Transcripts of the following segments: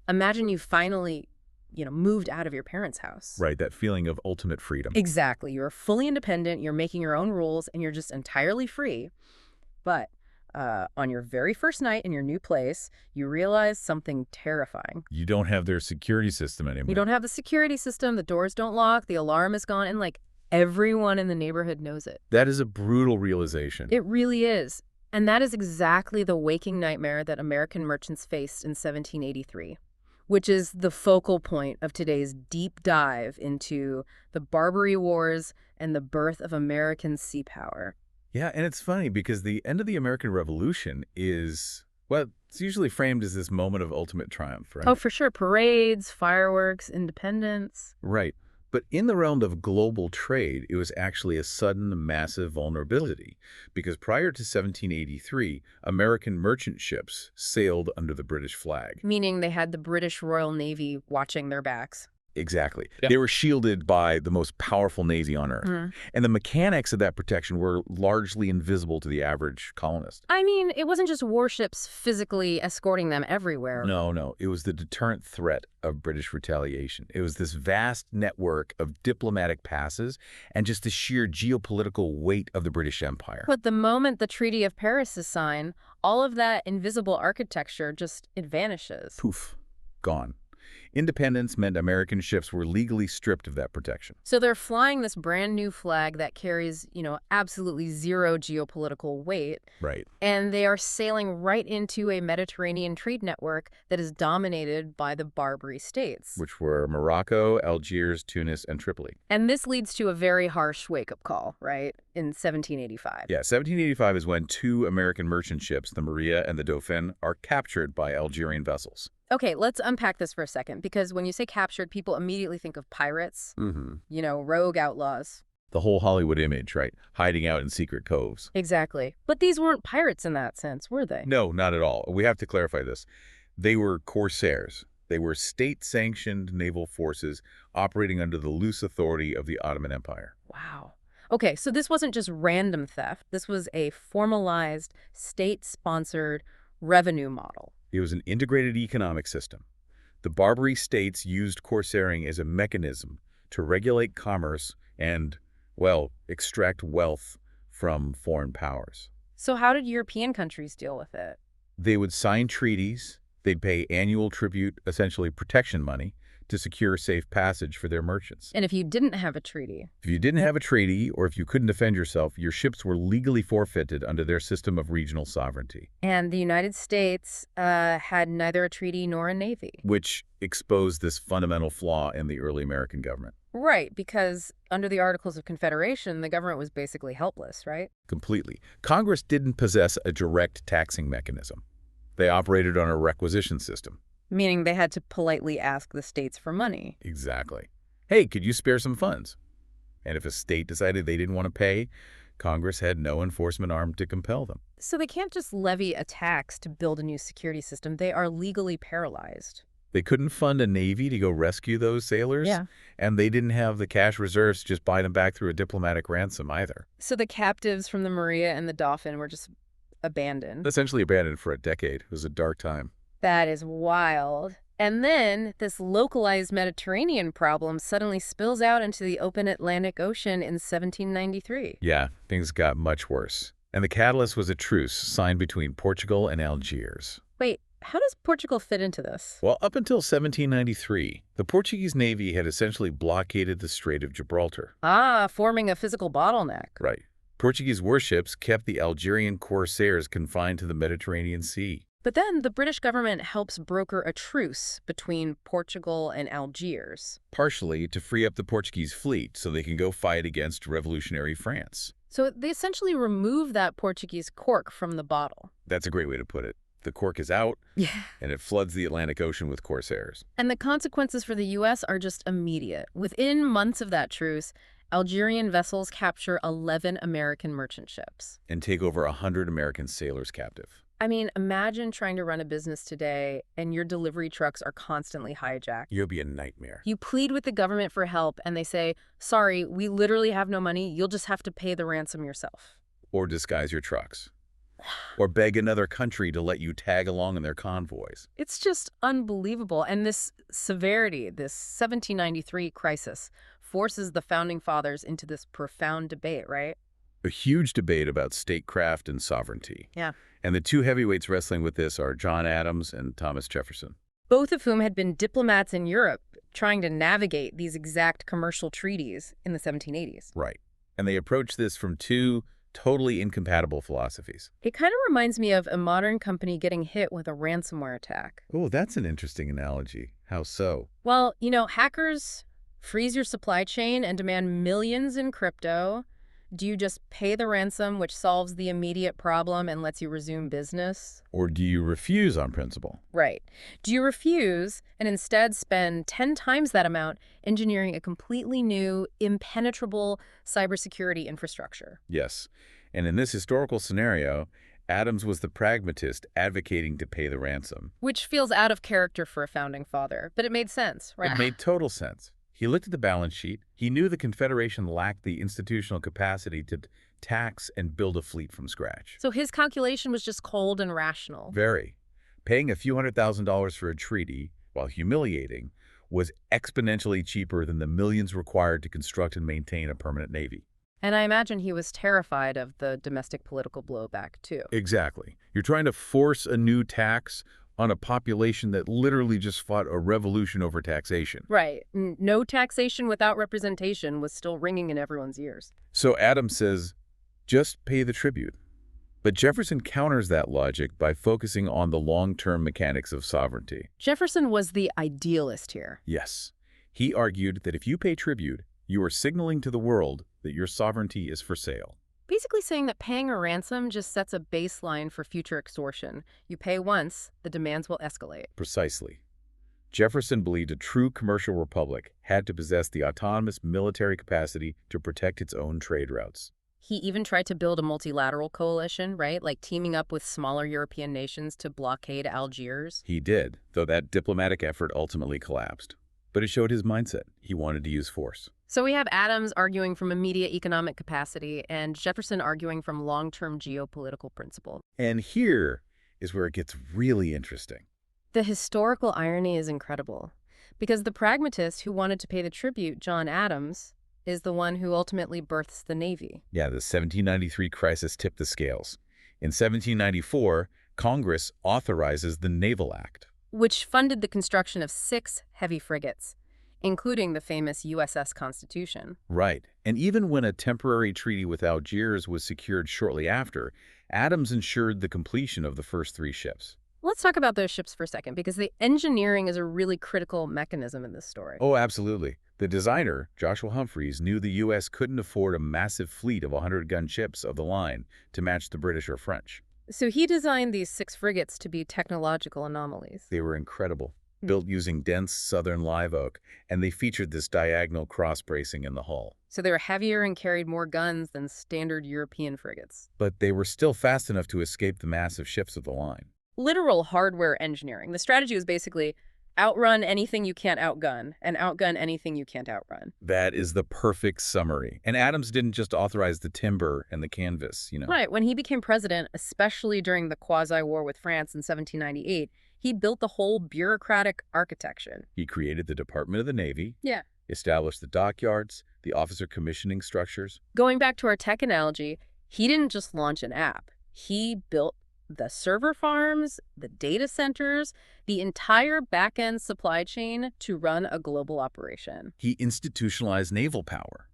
Imagine you finally, moved out of your parents' house. Right, that feeling of ultimate freedom. Exactly. You're fully independent, you're making your own rules, and you're just entirely free. But on your very first night in your new place, you realize something terrifying. You don't have their security system anymore. You don't have the security system, the doors don't lock, the alarm is gone, and everyone in the neighborhood knows it. That is a brutal realization. It really is. And that is exactly the waking nightmare that American merchants faced in 1783, which is the focal point of today's deep dive into the Barbary Wars and the birth of American sea power. Yeah, and it's funny because the end of the American Revolution is, well, it's usually framed as this moment of ultimate triumph, right? Oh, for sure. Parades, fireworks, independence. Right. But in the realm of global trade, it was actually a sudden, massive vulnerability. Because prior to 1783, American merchant ships sailed under the British flag. Meaning they had the British Royal Navy watching their backs. Exactly. Yeah. They were shielded by the most powerful navy on Earth. Mm. And the mechanics of that protection were largely invisible to the average colonist. I mean, it wasn't just warships physically escorting them everywhere. No. It was the deterrent threat of British retaliation. It was this vast network of diplomatic passes and just the sheer geopolitical weight of the British Empire. But the moment the Treaty of Paris is signed, all of that invisible architecture it vanishes. Poof. Gone. Independence meant American ships were legally stripped of that protection. So they're flying this brand new flag that carries, absolutely zero geopolitical weight. Right. And they are sailing right into a Mediterranean trade network that is dominated by the Barbary states. Which were Morocco, Algiers, Tunis, and Tripoli. And this leads to a very harsh wake-up call, right, in 1785. Yeah, 1785 is when two American merchant ships, the Maria and the Dauphin, are captured by Algerian vessels. Okay, let's unpack this for a second, because when you say captured, people immediately think of pirates, rogue outlaws. The whole Hollywood image, right? Hiding out in secret coves. Exactly. But these weren't pirates in that sense, were they? No, not at all. We have to clarify this. They were corsairs. They were state-sanctioned naval forces operating under the loose authority of the Ottoman Empire. Wow. Okay, so this wasn't just random theft. This was a formalized, state-sponsored revenue model. It was an integrated economic system. The Barbary states used corsairing as a mechanism to regulate commerce and, well, extract wealth from foreign powers. So how did European countries deal with it? They would sign treaties. They'd pay annual tribute, essentially protection money, to secure safe passage for their merchants. And if you didn't have a treaty? If you didn't have a treaty, or if you couldn't defend yourself, your ships were legally forfeited under their system of regional sovereignty. And the United States had neither a treaty nor a navy. Which exposed this fundamental flaw in the early American government. Right, because under the Articles of Confederation, the government was basically helpless, right? Completely. Congress didn't possess a direct taxing mechanism. They operated on a requisition system. Meaning they had to politely ask the states for money. Exactly. Hey, could you spare some funds? And if a state decided they didn't want to pay, Congress had no enforcement arm to compel them. So they can't just levy a tax to build a new security system. They are legally paralyzed. They couldn't fund a navy to go rescue those sailors. Yeah. And they didn't have the cash reserves to just buy them back through a diplomatic ransom either. So the captives from the Maria and the Dauphin were just abandoned. Essentially abandoned for a decade. It was a dark time. That is wild. And then this localized Mediterranean problem suddenly spills out into the open Atlantic Ocean in 1793. Yeah, things got much worse. And the catalyst was a truce signed between Portugal and Algiers. Wait, how does Portugal fit into this? Well, up until 1793, the Portuguese Navy had essentially blockaded the Strait of Gibraltar. Ah, forming a physical bottleneck. Right. Portuguese warships kept the Algerian corsairs confined to the Mediterranean Sea. But then the British government helps broker a truce between Portugal and Algiers. Partially to free up the Portuguese fleet so they can go fight against revolutionary France. So they essentially remove that Portuguese cork from the bottle. That's a great way to put it. The cork is out, and it floods the Atlantic Ocean with corsairs. And the consequences for the U.S. are just immediate. Within months of that truce, Algerian vessels capture 11 American merchant ships. And take over 100 American sailors captive. I mean, imagine trying to run a business today and your delivery trucks are constantly hijacked. You'll be a nightmare. You plead with the government for help and they say, sorry, we literally have no money. You'll just have to pay the ransom yourself. Or disguise your trucks. or beg another country to let you tag along in their convoys. It's just unbelievable. And this severity, this 1793 crisis, forces the Founding Fathers into this profound debate, right? A huge debate about statecraft and sovereignty. Yeah. And the two heavyweights wrestling with this are John Adams and Thomas Jefferson. Both of whom had been diplomats in Europe trying to navigate these exact commercial treaties in the 1780s. Right. And they approach this from two totally incompatible philosophies. It kind of reminds me of a modern company getting hit with a ransomware attack. Oh, that's an interesting analogy. How so? Well, hackers freeze your supply chain and demand millions in crypto. Do you just pay the ransom, which solves the immediate problem and lets you resume business? Or do you refuse on principle? Right. Do you refuse and instead spend 10 times that amount engineering a completely new, impenetrable cybersecurity infrastructure? Yes. And in this historical scenario, Adams was the pragmatist advocating to pay the ransom. Which feels out of character for a founding father, but it made sense, right? It made total sense. He looked at the balance sheet. He knew the Confederation lacked the institutional capacity to tax and build a fleet from scratch. So his calculation was just cold and rational. Very. Paying a few $100,000 for a treaty, while humiliating, was exponentially cheaper than the millions required to construct and maintain a permanent navy. And I imagine he was terrified of the domestic political blowback, too. Exactly. You're trying to force a new tax on a population that literally just fought a revolution over taxation. Right. No taxation without representation was still ringing in everyone's ears. So Adams says, just pay the tribute. But Jefferson counters that logic by focusing on the long-term mechanics of sovereignty. Jefferson was the idealist here. Yes. He argued that if you pay tribute, you are signaling to the world that your sovereignty is for sale. Basically saying that paying a ransom just sets a baseline for future extortion. You pay once, the demands will escalate. Precisely. Jefferson believed a true commercial republic had to possess the autonomous military capacity to protect its own trade routes. He even tried to build a multilateral coalition, right? Like teaming up with smaller European nations to blockade Algiers. He did, though that diplomatic effort ultimately collapsed. But it showed his mindset. He wanted to use force. So we have Adams arguing from immediate economic capacity and Jefferson arguing from long-term geopolitical principle. And here is where it gets really interesting. The historical irony is incredible, because the pragmatist who wanted to pay the tribute, John Adams, is the one who ultimately births the Navy. Yeah, the 1793 crisis tipped the scales. In 1794, Congress authorizes the Naval Act, which funded the construction of 6 heavy frigates, including the famous USS Constitution. Right. And even when a temporary treaty with Algiers was secured shortly after, Adams ensured the completion of the first 3 ships. Let's talk about those ships for a second, because the engineering is a really critical mechanism in this story. Oh, absolutely. The designer, Joshua Humphreys, knew the U.S. couldn't afford a massive fleet of 100-gun ships of the line to match the British or French. So he designed these 6 frigates to be technological anomalies. They were incredible, built using dense southern live oak, and they featured this diagonal cross-bracing in the hull. So they were heavier and carried more guns than standard European frigates. But they were still fast enough to escape the massive ships of the line. Literal hardware engineering. The strategy was basically outrun anything you can't outgun and outgun anything you can't outrun. That is the perfect summary. And Adams didn't just authorize the timber and the canvas, Right. When he became president, especially during the quasi-war with France in 1798, he built the whole bureaucratic architecture. He created the Department of the Navy, Yeah. established the dockyards, the officer commissioning structures. Going back to our tech analogy, he didn't just launch an app. He built the server farms, the data centers, the entire back-end supply chain to run a global operation. He institutionalized naval power,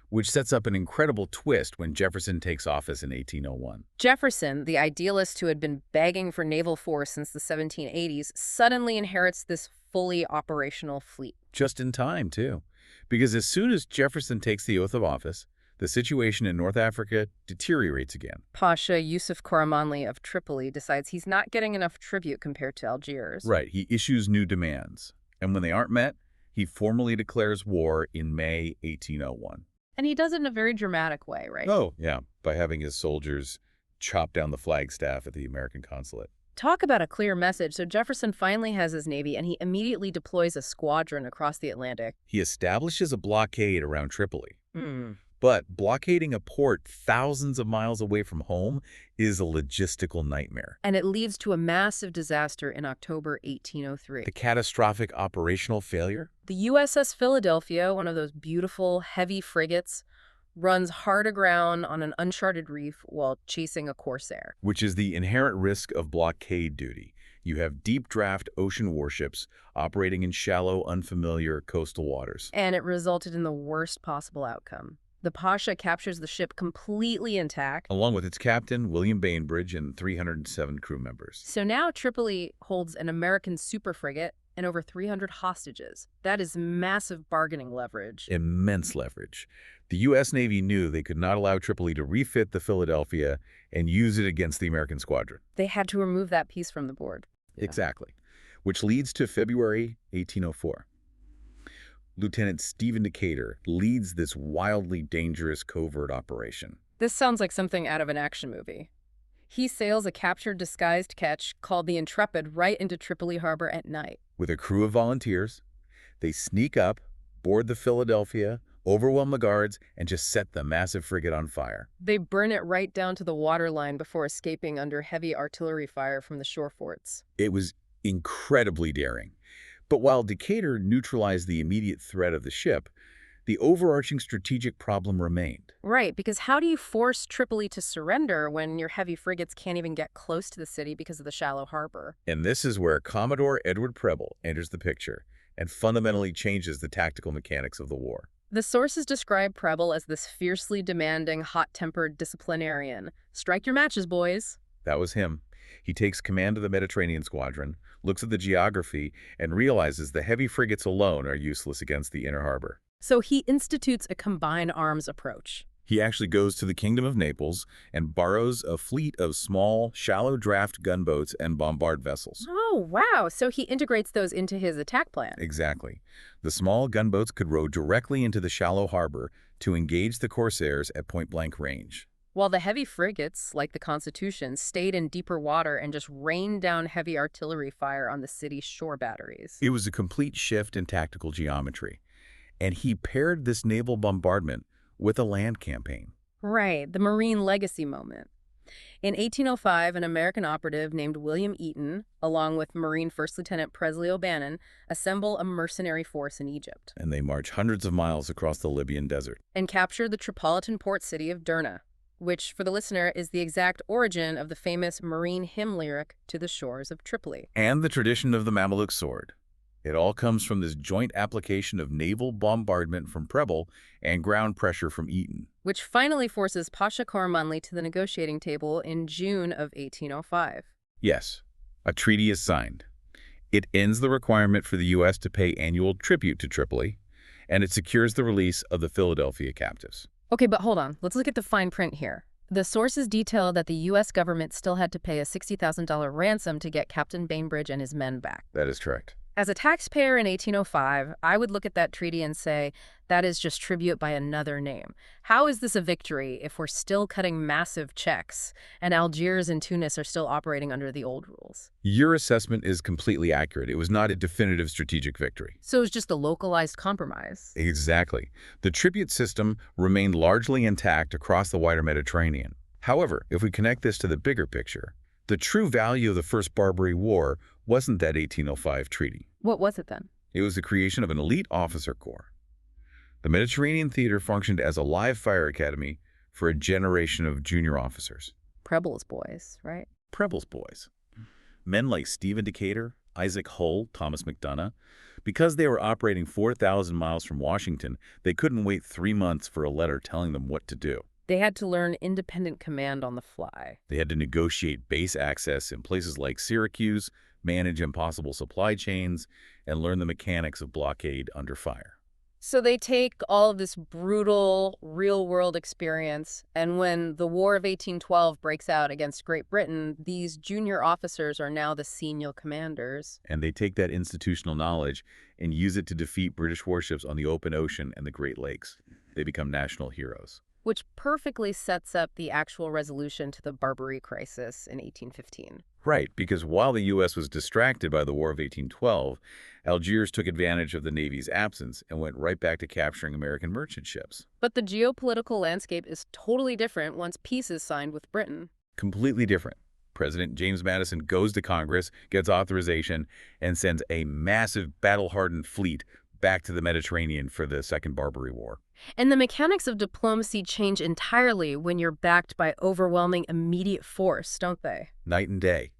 which sets up an incredible twist when Jefferson takes office in 1801. Jefferson, the idealist who had been begging for naval force since the 1780s, suddenly inherits this fully operational fleet. Just in time, too. Because as soon as Jefferson takes the oath of office, the situation in North Africa deteriorates again. Pasha Yusuf Karamanli of Tripoli decides he's not getting enough tribute compared to Algiers. Right, he issues new demands. And when they aren't met, he formally declares war in May 1801. And he does it in a very dramatic way, right? Oh, yeah, by having his soldiers chop down the flagstaff at the American consulate. Talk about a clear message. So Jefferson finally has his Navy, and he immediately deploys a squadron across the Atlantic. He establishes a blockade around Tripoli. But blockading a port thousands of miles away from home is a logistical nightmare. And it leads to a massive disaster in October 1803. The catastrophic operational failure, The USS Philadelphia, one of those beautiful, heavy frigates, runs hard aground on an uncharted reef while chasing a corsair. which is the inherent risk of blockade duty. You have deep-draft ocean warships operating in shallow, unfamiliar coastal waters. And it resulted in the worst possible outcome. The Pasha captures the ship completely intact. Along with its captain, William Bainbridge, and 307 crew members. So now Tripoli holds an American super frigate and over 300 hostages. That is massive bargaining leverage. Immense leverage. The U.S. Navy knew they could not allow Tripoli to refit the Philadelphia and use it against the American squadron. They had to remove that piece from the board. Exactly. Which leads to February 1804. Lieutenant Stephen Decatur leads this wildly dangerous covert operation. This sounds like something out of an action movie. He sails a captured disguised ketch called the Intrepid right into Tripoli harbor at night. With a crew of volunteers, they sneak up, board the Philadelphia, overwhelm the guards, and just set the massive frigate on fire. They burn it right down to the waterline before escaping under heavy artillery fire from the shore forts. It was incredibly daring. But while Decatur neutralized the immediate threat of the ship, the overarching strategic problem remained. Right, because how do you force Tripoli to surrender when your heavy frigates can't even get close to the city because of the shallow harbor? And this is where Commodore Edward Preble enters the picture and fundamentally changes the tactical mechanics of the war. The sources describe Preble as this fiercely demanding, hot-tempered disciplinarian. Strike your matches, boys. That was him. He takes command of the Mediterranean squadron, looks at the geography, and realizes the heavy frigates alone are useless against the inner harbor. So he institutes a combined arms approach. He actually goes to the Kingdom of Naples and borrows a fleet of small, shallow-draft gunboats and bombard vessels. Oh, wow. So he integrates those into his attack plan. Exactly. The small gunboats could row directly into the shallow harbor to engage the corsairs at point-blank range. While the heavy frigates, like the Constitution, stayed in deeper water and just rained down heavy artillery fire on the city's shore batteries. It was a complete shift in tactical geometry, and he paired this naval bombardment with a land campaign. Right, the Marine legacy moment. In 1805, an American operative named William Eaton, along with Marine First Lieutenant Presley O'Bannon, assemble a mercenary force in Egypt And they march hundreds of miles across the Libyan desert. and capture the Tripolitan port city of Derna, which, for the listener, is the exact origin of the famous Marine hymn lyric To the Shores of Tripoli. And the tradition of the Mameluke sword. It all comes from this joint application of naval bombardment from Preble and ground pressure from Eaton. Which finally forces Pasha Karamanli to the negotiating table in June of 1805. Yes, a treaty is signed. It ends the requirement for the U.S. to pay annual tribute to Tripoli, and it secures the release of the Philadelphia captives. Okay, but hold on. Let's look at the fine print here. The sources detail that the U.S. government still had to pay a $60,000 ransom to get Captain Bainbridge and his men back. That is correct. As a taxpayer in 1805, I would look at that treaty and say, that is just tribute by another name. How is this a victory if we're still cutting massive checks and Algiers and Tunis are still operating under the old rules? Your assessment is completely accurate. It was not a definitive strategic victory. So it was just a localized compromise. Exactly. The tribute system remained largely intact across the wider Mediterranean. However, if we connect this to the bigger picture, the true value of the First Barbary War wasn't that 1805 treaty. What was it then? It was the creation of an elite officer corps. The Mediterranean theater functioned as a live fire academy for a generation of junior officers. Preble's boys, right? Preble's boys. Men like Stephen Decatur, Isaac Hull, Thomas McDonough. Because they were operating 4,000 miles from Washington, they couldn't wait 3 months for a letter telling them what to do. They had to learn independent command on the fly. They had to negotiate base access in places like Syracuse, manage impossible supply chains, and learn the mechanics of blockade under fire. So they take all of this brutal, real-world experience, and when the War of 1812 breaks out against Great Britain, these junior officers are now the senior commanders. And they take that institutional knowledge and use it to defeat British warships on the open ocean and the Great Lakes. They become national heroes. Which perfectly sets up the actual resolution to the Barbary crisis in 1815. Right, because while the U.S. was distracted by the War of 1812, Algiers took advantage of the Navy's absence and went right back to capturing American merchant ships. But the geopolitical landscape is totally different once peace is signed with Britain. Completely different. President James Madison goes to Congress, gets authorization, and sends a massive battle-hardened fleet back to the Mediterranean for the Second Barbary War. And the mechanics of diplomacy change entirely when you're backed by overwhelming immediate force, don't they? Night and day.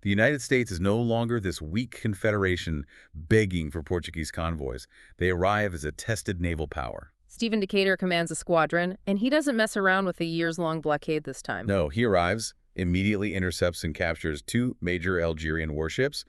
The United States is no longer this weak confederation begging for Portuguese convoys. They arrive as a tested naval power. Stephen Decatur commands a squadron, and he doesn't mess around with a years-long blockade this time. No, he arrives, immediately intercepts and captures two major Algerian warships,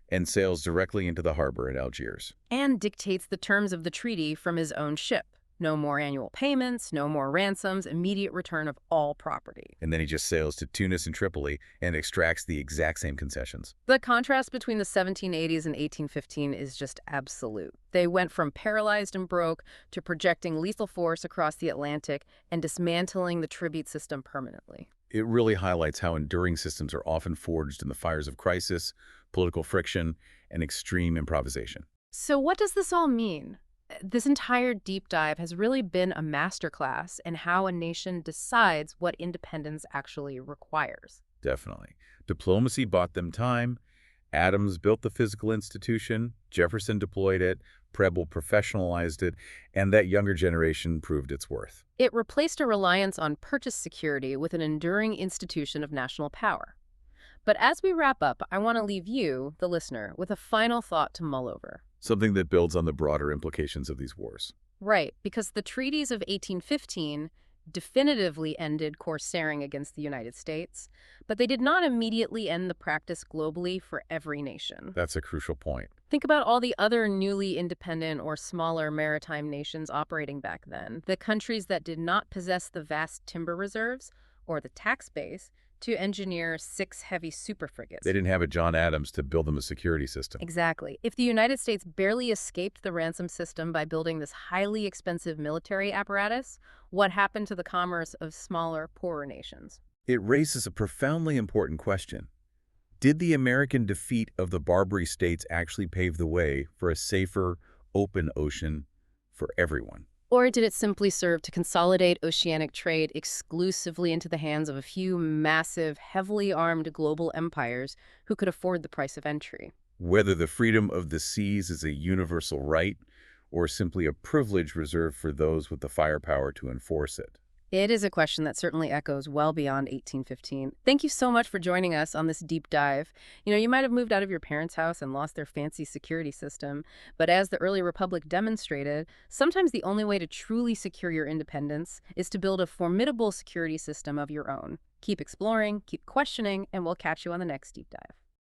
and sails directly into the harbor at Algiers. And dictates the terms of the treaty from his own ship. No more annual payments, no more ransoms, immediate return of all property. And then he just sails to Tunis and Tripoli and extracts the exact same concessions. The contrast between the 1780s and 1815 is just absolute. They went from paralyzed and broke to projecting lethal force across the Atlantic and dismantling the tribute system permanently. It really highlights how enduring systems are often forged in the fires of crisis, political friction, and extreme improvisation. So what does this all mean? This entire deep dive has really been a masterclass in how a nation decides what independence actually requires. Definitely. Diplomacy bought them time. Adams built the physical institution. Jefferson deployed it. Preble professionalized it. And that younger generation proved its worth. It replaced a reliance on purchase security with an enduring institution of national power. But as we wrap up, I want to leave you, the listener, with a final thought to mull over. Something that builds on the broader implications of these wars. Right, because the treaties of 1815 definitively ended corsairing against the United States, but they did not immediately end the practice globally for every nation. That's a crucial point. Think about all the other newly independent or smaller maritime nations operating back then, the countries that did not possess the vast timber reserves or the tax base to engineer 6 heavy super frigates. They didn't have a John Adams to build them a security system. Exactly. If the United States barely escaped the ransom system by building this highly expensive military apparatus, what happened to the commerce of smaller, poorer nations? It raises a profoundly important question. Did the American defeat of the Barbary states actually pave the way for a safer, open ocean for everyone? Or did it simply serve to consolidate oceanic trade exclusively into the hands of a few massive, heavily armed global empires who could afford the price of entry? Whether the freedom of the seas is a universal right or simply a privilege reserved for those with the firepower to enforce it. It is a question that certainly echoes well beyond 1815. Thank you so much for joining us on this deep dive. You might have moved out of your parents' house and lost their fancy security system, but as the early republic demonstrated, sometimes the only way to truly secure your independence is to build a formidable security system of your own. Keep exploring, keep questioning, and we'll catch you on the next deep dive.